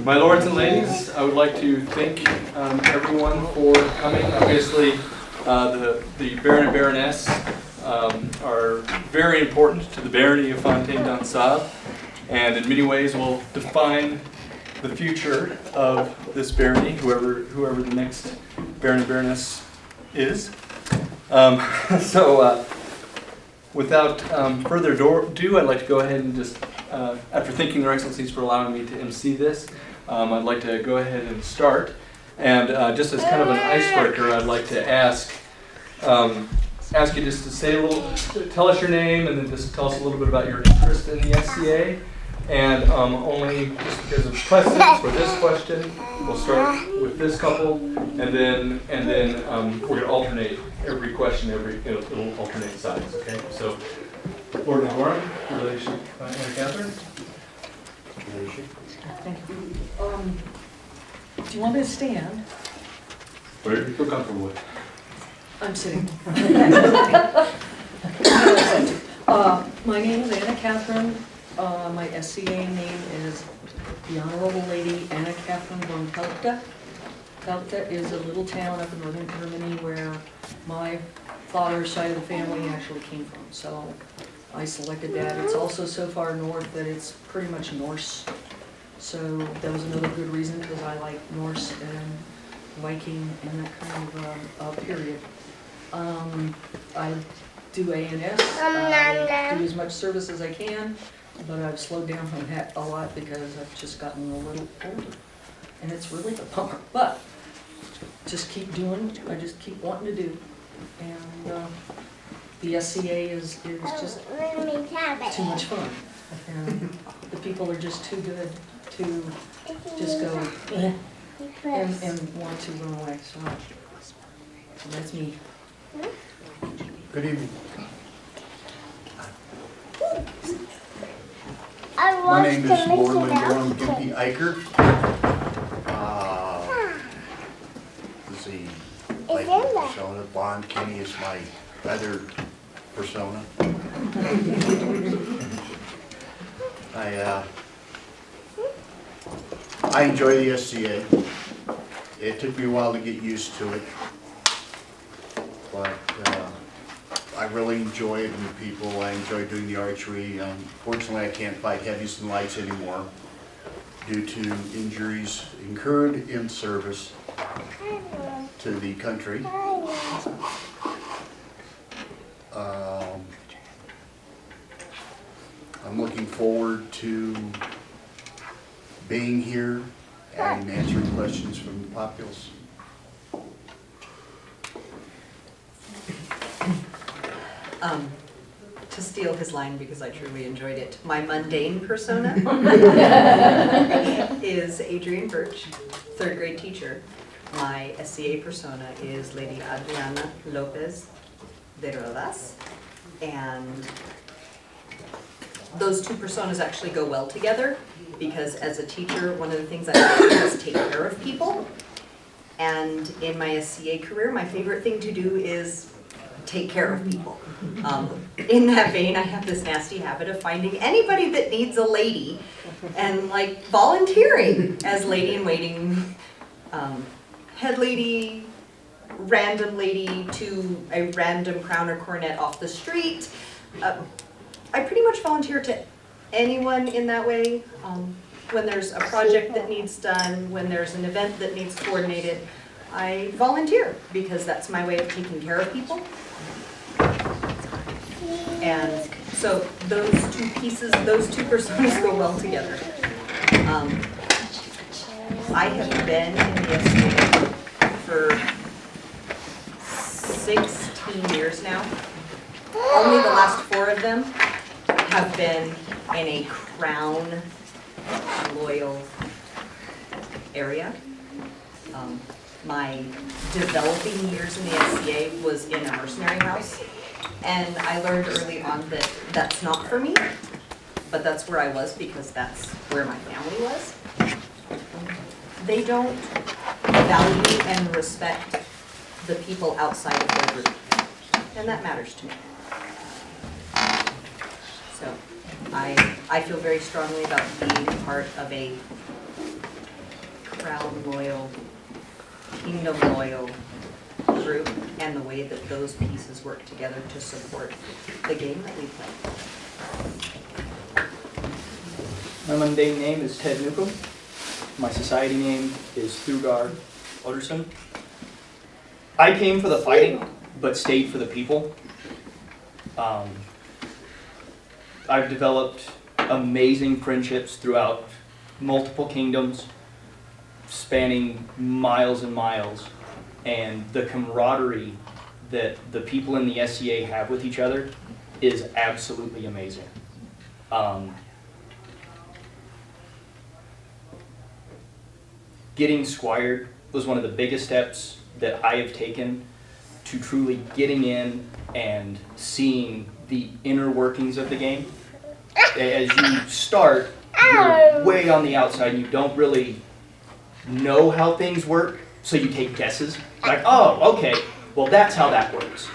My lords and ladies, I would like to thank everyone for coming. Obviously, the Baron and Baroness are very important to the barony of Fontaine dans Sable, and in many ways will define the future of this barony, whoever the next Baron and Baroness is. Without further ado, I'd like to go ahead and just, after thanking their excellencies for allowing me to MC this, I'd like to go ahead and start. And just as kind of an icebreaker, I'd like to ask you just to say tell us your name, and then just tell us a little bit about your interest in the SCA. And only just because of precedence for this question, we'll start with this couple, and then we're going to alternate every question. It'll alternate sides. Okay. So, Lord and Baron, relation Anna Catherine. Thank you. Do you want me to stand? Whatever you feel comfortable with. I'm sitting. My name is Anna Catherine. My SCA name is the Honorable Lady Anna Catherine von Peltke. Peltke is a little town up in northern Germany where my father's side of the family actually came from. So I selected that. It's also so far north that it's pretty much Norse. So that was another good reason, because I like Norse and Viking and that kind of period. I do ANS. I do as much service as I can, but I've slowed down from that a lot because I've just gotten a little older, and it's really a bummer. But just keep doing. I just keep wanting to do, and the SCA is just too much fun, and the people are just too good to just go and want to run away. So that's me. Good evening. My name is Lord Lindorm Gimpy Eicher. Let's see, like persona. Bond Kenny is my other persona. I enjoy the SCA. It took me a while to get used to it, but I really enjoy it and the people. I enjoy doing the archery. Fortunately, I can't fight heavies and lights anymore due to injuries incurred in service to the country. I'm looking forward to being here and answering questions from the populace. To steal his line, because I truly enjoyed it, my mundane persona is Adrienne Birch, third grade teacher. My SCA persona is Lady Adriana Lopez de Rodas, and those two personas actually go well together, because as a teacher, one of the things I like to do is take care of people. And in my SCA career, my favorite thing to do is take care of people. In that vein, I have this nasty habit of finding anybody that needs a lady and like volunteering as lady in waiting, head lady, random lady to a random crown or coronet off the street. I pretty much volunteer to anyone in that way. When there's a project that needs done, when there's an event that needs coordinated, I volunteer because that's my way of taking care of people. And so those two pieces, those two personas go well together. I have been in the SCA for 16 years now. Only the last 4 of them have been in a Crown loyal area. My developing years in the SCA was in a mercenary house, and I learned early on that that's not for me, but that's where I was because that's where my family was. They don't value and respect the people outside of their group, and that matters to me. So I feel very strongly about being a part of a crown loyal, kingdom loyal group, and the way that those pieces work together to support the game that we play. My mundane name is Ted Newcomb. My society name is Thrugar Otterson. I came for the fighting, but stayed for the people. I've developed amazing friendships throughout multiple kingdoms, spanning miles and miles, and the camaraderie that the people in the SCA have with each other is absolutely amazing. Getting squired was one of the biggest steps that I have taken to truly getting in and seeing the inner workings of the game. As you start, you're way on the outside and you don't really know how things work, so you take guesses. Like, oh, okay, well that's how that works.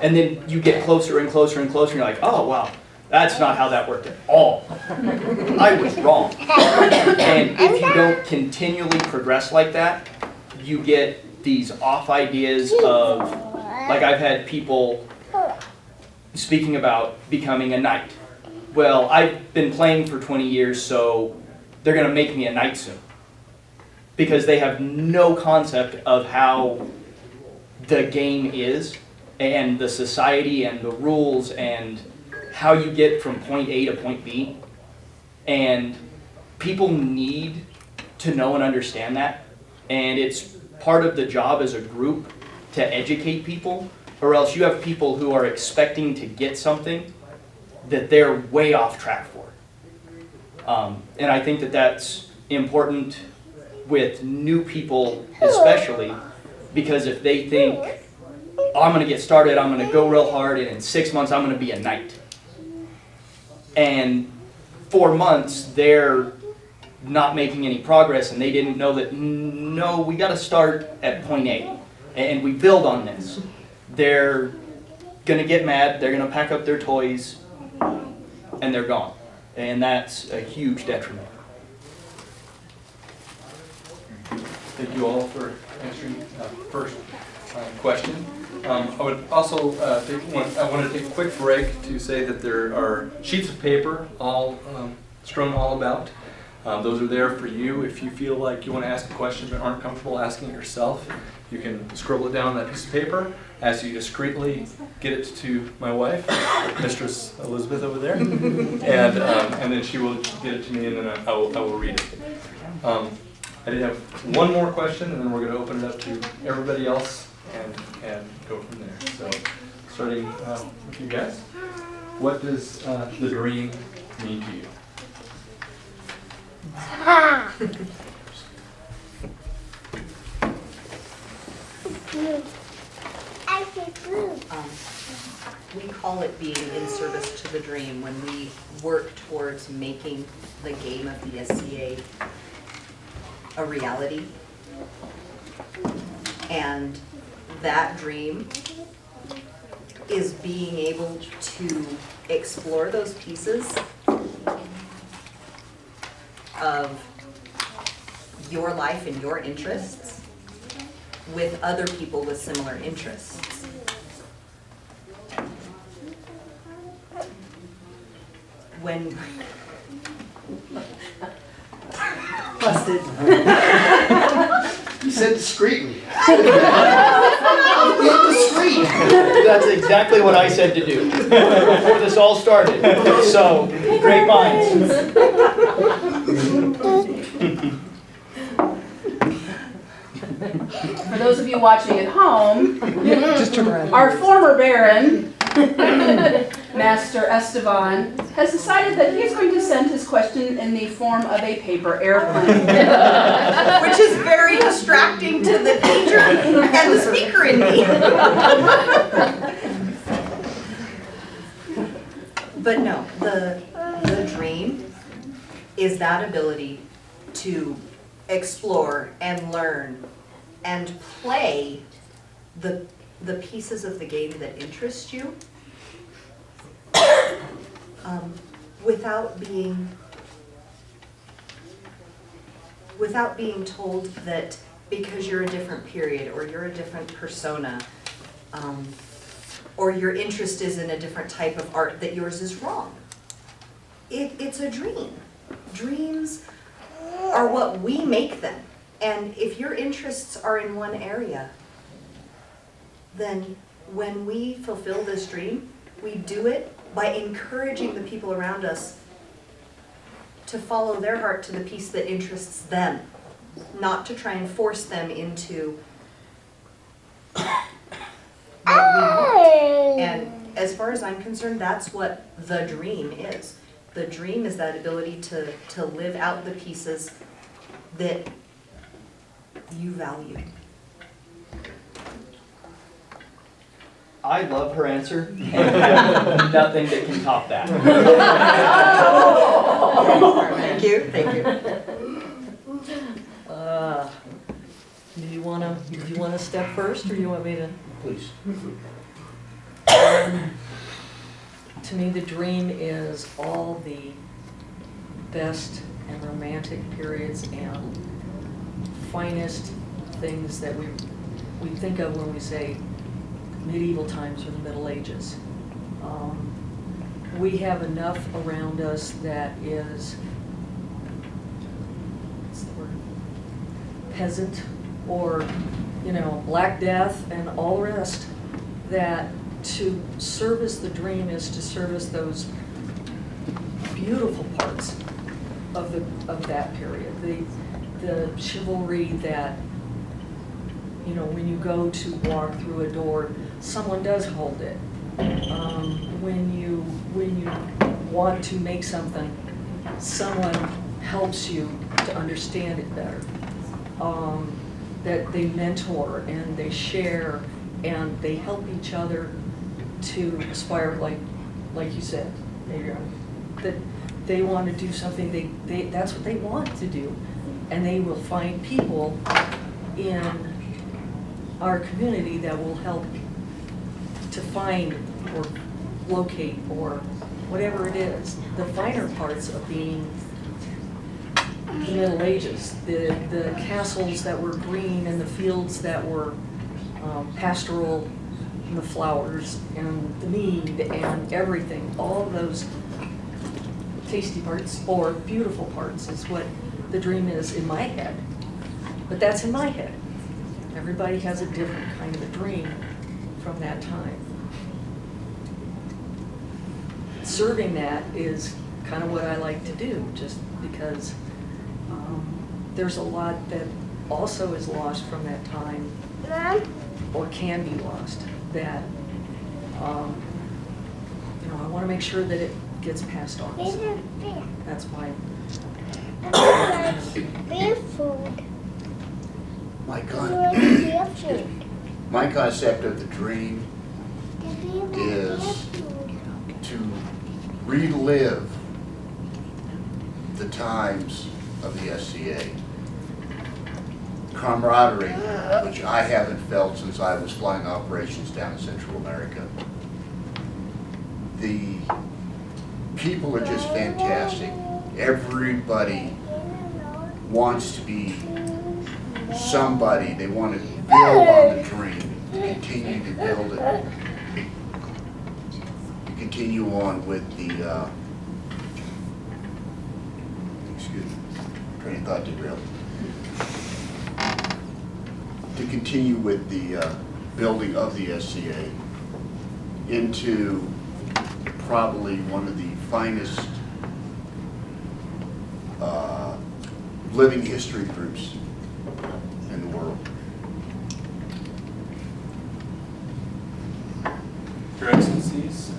And then you get closer and closer and closer and you're like, oh wow, that's not how that worked at all. I was wrong. And if you don't continually progress like that, you get these off ideas of, like I've had people speaking about becoming a knight. Well, I've been playing for 20 years, so they're gonna make me a knight soon. Because they have no concept of how the game is, and the society, and the rules, and how you get from point A to point B. And people need to know and understand that. And it's part of the job as a group to educate people, or else you have people who are expecting to get something that they're way off track for. And I think that that's important with new people especially, because if they think, oh, I'm gonna get started, I'm gonna go real hard, and in 6 months I'm gonna be a knight. And 4 months they're not making any progress, and they didn't know that, no, we gotta start at point A, and we build on this. They're gonna get mad, they're gonna pack up their toys, and they're gone. And that's a huge detriment. Thank you all for answering the first question. I would also I want to take a quick break to say that there are sheets of paper all strewn all about. Those are there for you if you feel like you want to ask a question but aren't comfortable asking it yourself. You can scribble it down on that piece of paper as you discreetly get it to my wife, Mistress Elizabeth over there, and then she will get it to me, and then I will read it. I did have one more question, and then we're going to open it up to everybody else and go from there. So, starting with you guys, what does the dream mean to you? We call it being in service to the dream when we work towards making the game of the SCA a reality. And that dream is being able to explore those pieces of your life and your interests with other people with similar interests. When busted. You said discreetly. Discreet. That's exactly what I said to do before this all started. So, great minds. For those of you watching at home, our former Baron, Master Esteban, has decided that he's going to send his question in the form of a paper airplane. Which is very distracting to the teacher and the speaker in me. But no, the dream is that ability to explore and learn and play the pieces of the game that interest you without being told that because you're a different period, or you're a different persona, or your interest is in a different type of art, that yours is wrong. It's a dream. Dreams are what we make them. And if your interests are in one area, then when we fulfill this dream, we do it by encouraging the people around us to follow their heart to the piece that interests them, not to try and force them into what we want. And as far as I'm concerned, that's what the dream is. The dream is that ability to live out the pieces that you value. I love her answer, and I have nothing that can top that. Thank you, thank you. Do you wanna step first, or do you want me to? Please. To me, the dream is all the best and romantic periods and finest things that we think of when we say medieval times or the Middle Ages. We have enough around us that is, what's the word, peasant, or, Black Death and all the rest, that to service the dream is to service those beautiful parts of that period. The chivalry that, when you go to walk through a door, someone does hold it. When you want to make something, someone helps you to understand it better. That they mentor and they share and they help each other to aspire, like you said, Adrian, that they want to do something, that's what they want to do. And they will find people in our community that will help to find or locate or whatever it is, the finer parts of being the Middle Ages, the castles that were green and the fields that were pastoral, and the flowers and the mead and everything, all of those tasty parts or beautiful parts is what the dream is in my head. But that's in my head. Everybody has a different kind of a dream from that time. Serving that is kind of what I like to do, just because there's a lot that also is lost from that time, or can be lost, that I want to make sure that it gets passed on. So that's why. Beer food. My concept of the dream is to relive the times of the SCA. Camaraderie, which I haven't felt since I was flying operations down in Central America. The people are just fantastic. Everybody wants to be somebody. They want to build on the dream, to continue to build it, to continue on with the, excuse me, train of thought derailed. To continue with the building of the SCA into probably one of the finest living history groups in the world. Your Excellencies,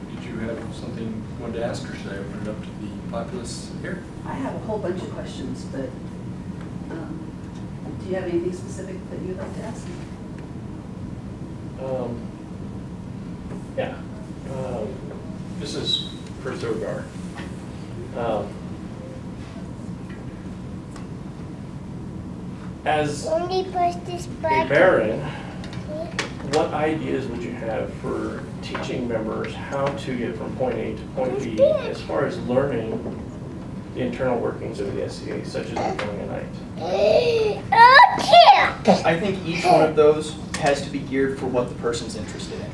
did you have something you wanted to ask, or should I open it up to the populace here? I have a whole bunch of questions, but do you have anything specific that you'd like to ask? Yeah. This is for Zogar. As Only push this a button. baron, what ideas would you have for teaching members how to get from point A to point B as far as learning the internal workings of the SCA, such as becoming a knight? I think each one of those has to be geared for what the person's interested in.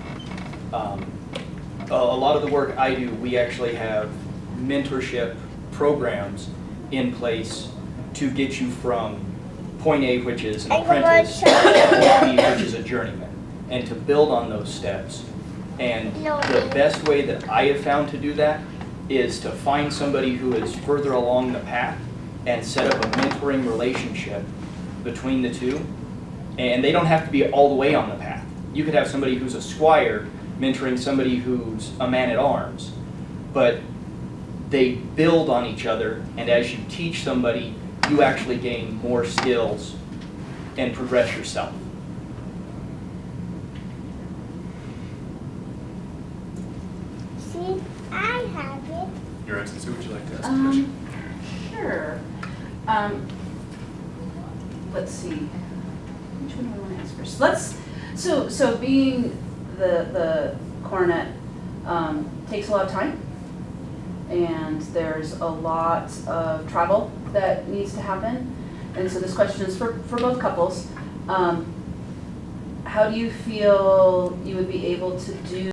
A lot of the work I do, we actually have mentorship programs in place to get you from point A, which is an apprentice, to point B, which is a journeyman, and to build on those steps. And the best way that I have found to do that is to find somebody who is further along the path and set up a mentoring relationship between the two. And they don't have to be all the way on the path. You could have somebody who's a squire mentoring somebody who's a man-at-arms, but they build on each other, and as you teach somebody, you actually gain more skills and progress yourself. See, I have it. Your Excellency, would you like to ask a question? Sure. Let's see. Which one do I want to ask first? So being the coronet takes a lot of time, and there's a lot of travel that needs to happen. And so this question is for both couples. How do you feel you would be able to do